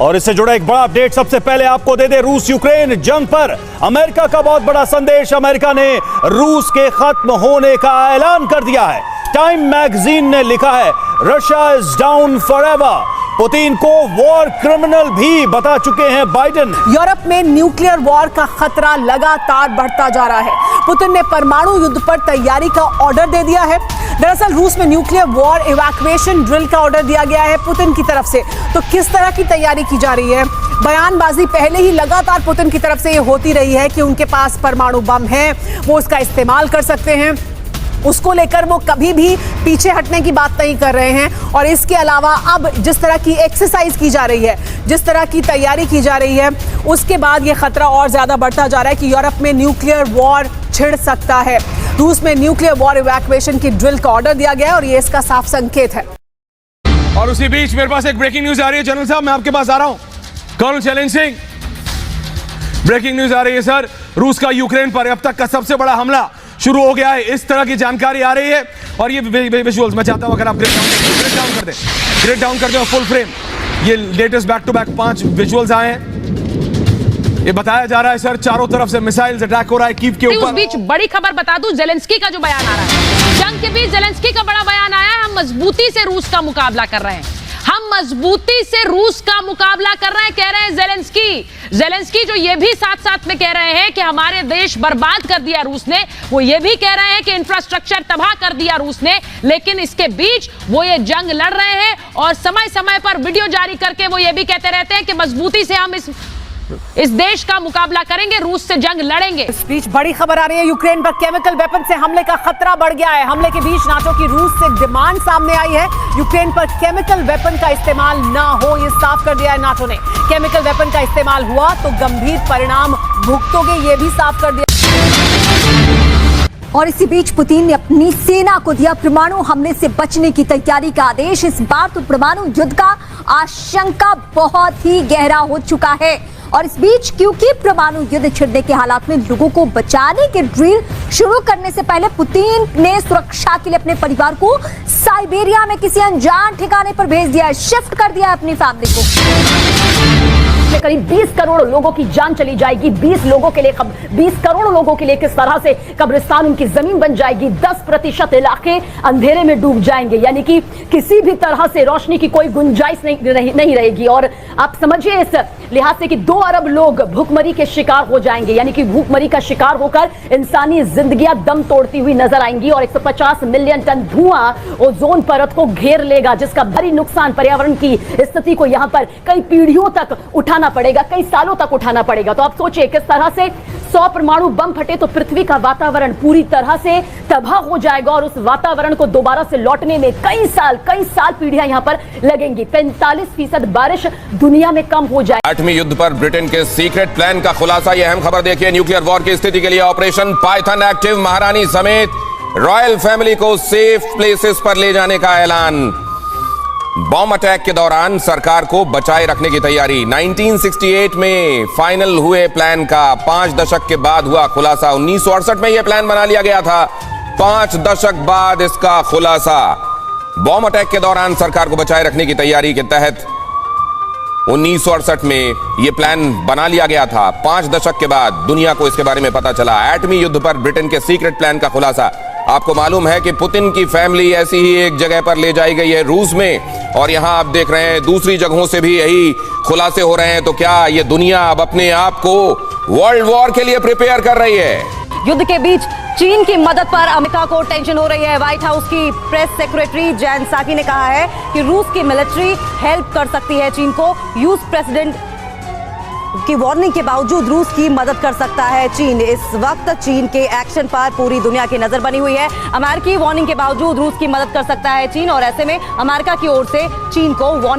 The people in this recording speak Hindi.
और इससे जुड़ा एक बड़ा अपडेट सबसे पहले आपको दे दे। रूस यूक्रेन जंग पर अमेरिका का बहुत बड़ा संदेश। अमेरिका ने रूस के खत्म होने का ऐलान कर दिया है। टाइम मैगजीन ने लिखा है Russia is down forever. Putin को वॉर क्रिमिनल भी बता चुके हैं बाइडेन। यूरोप में न्यूक्लियर वॉर का खतरा लगातार बढ़ता जा रहा है। पुतिन ने परमाणु युद्ध पर तैयारी का ऑर्डर दे दिया है। दरअसल रूस में न्यूक्लियर वॉर इवैक्यूएशन ड्रिल का ऑर्डर दिया गया है पुतिन की तरफ से। तो किस तरह की तैयारी की जा रही है? बयानबाजी पहले ही लगातार पुतिन की तरफ से ये होती रही है कि उनके पास परमाणु बम है, वो उसका इस्तेमाल कर सकते हैं। उसको लेकर वो कभी भी पीछे हटने की बात नहीं कर रहे हैं। और इसके अलावा अब जिस तरह की एक्सरसाइज की जा रही है, जिस तरह की तैयारी की जा रही है, उसके बाद ये खतरा और ज्यादा बढ़ता जा रहा है कि यूरोप में न्यूक्लियर वॉर छिड़ सकता है। रूस में न्यूक्लियर वॉर इवैक्यूएशन की ड्रिल का ऑर्डर दिया गया है और ये इसका साफ संकेत है। और उसी बीच मेरे पास एक ब्रेकिंग न्यूज आ रही है। जनरल साहब, मैं आपके पास आ रहा हूं। कर्नल चैलेंजिंग, ब्रेकिंग न्यूज आ रही है सर। रूस का यूक्रेन पर अब तक का सबसे बड़ा हमला शुरू हो गया है, इस तरह की जानकारी आ रही है। और ये विजुअल्स मैं चाहता हूं अगर आप ग्रिड डाउन कर दें फुल फ्रेम। ये latest back to back 5 visuals आए हैं। ये बताया जा रहा है सर चारों तरफ से मिसाइल्स अटैक हो रहा है कीव के ऊपर। उस बीच बड़ी खबर बता दूं, जेलेंस्की का जो बयान आ रहा है, जंग के बीच जेलेंस्की का बड़ा बयान आया है। हम मजबूती से रूस का मुकाबला कर रहे हैं, हम मजबूती से रूस का मुकाबला कर रहे हैं, कह रहे हैं जेलेंस्की जो ये भी साथ साथ में कह रहे हैं कि हमारे देश बर्बाद कर दिया रूस ने। वो ये भी कह रहे हैं कि इंफ्रास्ट्रक्चर तबाह कर दिया रूस ने। लेकिन इसके बीच वो ये जंग लड़ रहे हैं और समय समय पर वीडियो जारी करके वो ये भी कहते रहते हैं कि मजबूती से हम इस देश का मुकाबला करेंगे, रूस से जंग लड़ेंगे। इस बीच बड़ी खबर आ रही है, यूक्रेन पर केमिकल वेपन से हमले का खतरा बढ़ गया है। हमले के बीच नाटो की रूस से डिमांड सामने आई है। यूक्रेन पर केमिकल वेपन का इस्तेमाल ना हो, ये साफ कर दिया है नाटो ने। केमिकल वेपन का इस्तेमाल हुआ तो गंभीर परिणाम भुगतोगे, ये भी साफ कर दिया। और इसी बीच पुतिन ने अपनी सेना को दिया परमाणु हमले से बचने की तैयारी का आदेश। इस बार तो परमाणु युद्ध का आशंका बहुत ही गहरा हो चुका है। और इस बीच क्योंकि परमाणु युद्ध छिड़ने के हालात में लोगों को बचाने के ड्रिल शुरू करने से पहले पुतिन ने सुरक्षा के लिए अपने परिवार को साइबेरिया में किसी अनजान ठिकाने पर भेज दिया है, शिफ्ट कर दिया है अपनी फैमिली को। करीब 20 करोड़ लोगों की जान चली जाएगी। 20 करोड़ लोगों के लिए किस तरह से कब्रिस्तान उनकी जमीन बन जाएगी। 10% इलाके अंधेरे में डूब जाएंगे, यानी कि किसी भी तरह से रोशनी की कोई गुंजाइश नहीं रहेगी। और आप समझिए इस लिहाज से कि 2 अरब लोग भूखमरी के शिकार हो जाएंगे, यानी कि भूखमरी का शिकार होकर इंसानी जिंदगियां दम तोड़ती हुई नजर आएंगी। और 150 मिलियन टन धुआं ओजोन परत को घेर लेगा, जिसका भारी नुकसान पर्यावरण की स्थिति को यहां पर कई पीढ़ियों तक उठाना पड़ेगा, कई सालों तक उठाना पड़ेगा। तो आप सोचिए किस तरह से 100 परमाणु बम फटे तो पृथ्वी का वातावरण पूरी तरह से तबाह हो जाएगा। और उस वातावरण को दोबारा से लौटने में कई साल पीढ़ियां यहां पर लगेंगी। 45% बारिश दुनिया में कम हो जाएगी। 8वीं युद्ध पर ब्रिटेन के सीक्रेट प्लान का खुलासा। यह अहम खबर देखिए। न्यूक्लियर वॉर की स्थिति के लिए ऑपरेशन पाइथन एक्टिव। महारानी समेत रॉयल फैमिली को सेफ प्लेसेस पर ले जाने का ऐलान। बॉम्ब अटैक के दौरान सरकार को बचाए रखने की तैयारी। 1968 में फाइनल हुए प्लान का 5 दशक के बाद हुआ खुलासा। 1968 में यह प्लान बना लिया गया था, 5 दशक बाद इसका खुलासा। बॉम्ब अटैक के दौरान सरकार को बचाए रखने की तैयारी के तहत 1968 में यह प्लान बना लिया गया था। 5 दशक के बाद दुनिया को इसके बारे में पता चला। 8वीं युद्ध पर ब्रिटेन के सीक्रेट प्लान का खुलासा। आपको मालूम है कि पुतिन की फैमिली ऐसी ही एक जगह पर ले जाई गई है रूस में, और यहां आप देख रहे हैं दूसरी जगहों से भी यही खुलासे हो रहे हैं। तो क्या ये दुनिया अब अपने आप को वर्ल्ड वॉर के लिए प्रिपेयर कर रही है? युद्ध के बीच चीन की मदद पर अमेरिका को टेंशन हो रही है। व्हाइट हाउस की प्रेस सेक्रेटरी जैन साकी ने कहा है कि रूस की मिलिट्री हेल्प कर सकती है चीन को। यूएस प्रेसिडेंट की वार्निंग के बावजूद रूस की मदद कर सकता है चीन। इस वक्त चीन के एक्शन पर पूरी दुनिया की नजर बनी हुई है। अमेरिकी वार्निंग के बावजूद रूस की मदद कर सकता है चीन, और ऐसे में अमेरिका की ओर से चीन को वार्निंग